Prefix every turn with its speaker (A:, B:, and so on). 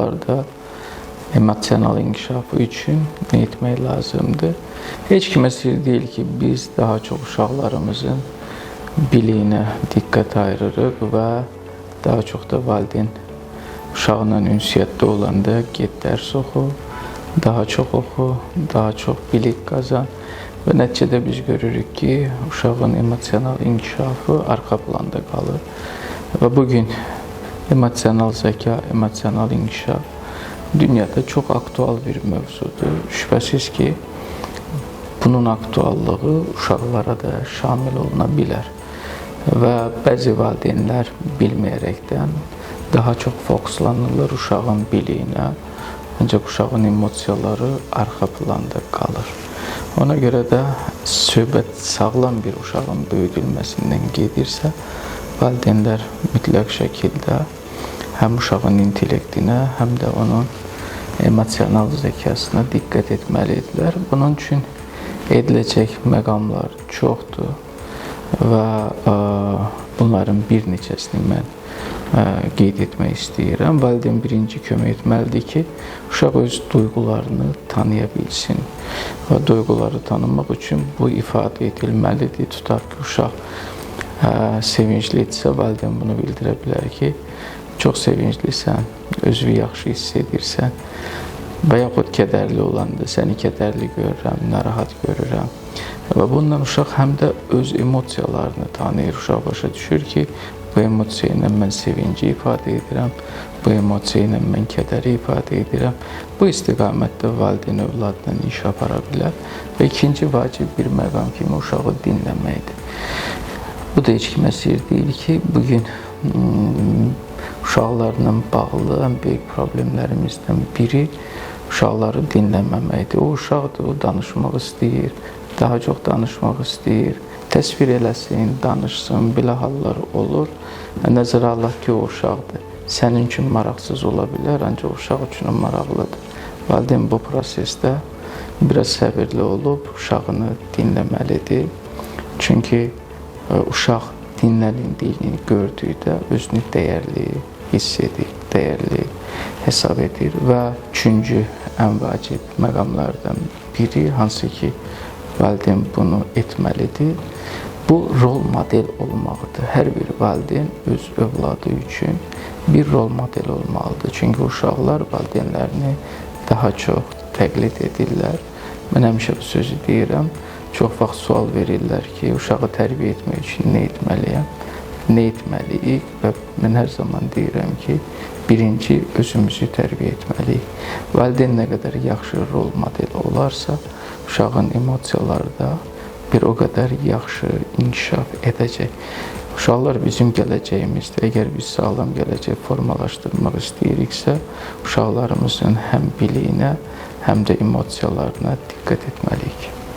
A: uşaqlarda emosional inkişafı üçün nə etmək lazımdır? Heç kimə sir deyil ki, biz daha çox uşaqlarımızın biliyinə diqqət ayırırıq və daha çox da valideyn uşaqla ünsiyyətdə olanda get dərs oxu, daha çox oxu, daha çox bilik qazan və nəticədə biz görürük ki, uşağın emosional inkişafı arxa planda qalır. Və bugün emosional zəka, emosional inkişaf dünyada çox aktual bir mövzudur. Şübhəsiz ki, bunun aktuallığı uşaqlara da şamil oluna bilər. Və bəzi valideynlər bilməyərəkdən daha çox fokuslanırlar uşağın biliyinə, ancaq uşağın emosiyaları arxa planda qalır. Ona görə də söhbət sağlam bir uşağın böyüdülməsindən gedirsə, valideynlər mütləq şəkildə həm uşağın intellektinə, həm də onun emosional zəkasına diqqət etməlidirlər. Bunun üçün ediləcək məqamlar çoxdur və bunların bir neçəsini mən qeyd etmək istəyirəm. Valideyn birinci kömək etməlidir ki, uşaq öz duyğularını tanıya bilsin və duyğuları tanımaq üçün bu ifadə edilməlidir. Tutaq ki, uşaq sevinclidirsə, valideyn bunu bildirə bilər ki, çox sevinclisən, özünü yaxşı hiss edirsən və yaxud kədərli olanda səni kədərli görürəm, narahat görürəm. Və bundan uşaq həm də öz emosiyalarını tanıyır. Uşaq başa düşür ki, bu emosiya ilə mən sevinci ifadə edirəm, bu emosiya ilə mən kədəri ifadə edirəm. Bu istiqamətdə valideyn övladla iş apara bilər və ikinci vacib bir məqam kimi uşağı dinləməkdir. Bu da heç kimə sir deyil ki, bugün uşaqlarla bağlı ən böyük problemlərimizdən biri uşaqları dinləməməkdir. O uşaqdır, o danışmaq istəyir, daha çox danışmaq istəyir, təsvir eləsin, danışsın, belə hallar olur. Nəzərə alaq ki, o uşaqdır. Sənin üçün maraqsız ola bilər, ancaq uşaq üçün maraqlıdır. Valideyn bu prosesdə biraz səbirli olub uşağını dinləməlidir. Çünki uşaq dinlənildiyini gördükdə özünü dəyərli hiss edir, dəyərli hesab edir və üçüncü ən vacib məqamlardan biri, hansı ki, valideyn bunu etməlidir, bu rol model olmaqdır. Hər bir valideyn öz övladı üçün bir rol model olmalıdır. Çünki uşaqlar valideynlərini daha çox təqlid edirlər. Mən həmişə bu sözü deyirəm, çox vaxt sual verirlər ki, uşağı tərbiyə etmək üçün nə etməliyəm, nə etməliyik və mən hər zaman deyirəm ki, birinci özümüzü tərbiyə etməliyik. Valideyn nə qədər yaxşı rol model olarsa, uşağın emosiyaları da bir o qədər yaxşı inkişaf edəcək. Uşaqlar bizim gələcəyimizdir. Əgər biz sağlam gələcək formalaşdırmaq istəyiriksə, uşaqlarımızın həm biliyinə, həm də emosiyalarına diqqət etməliyik.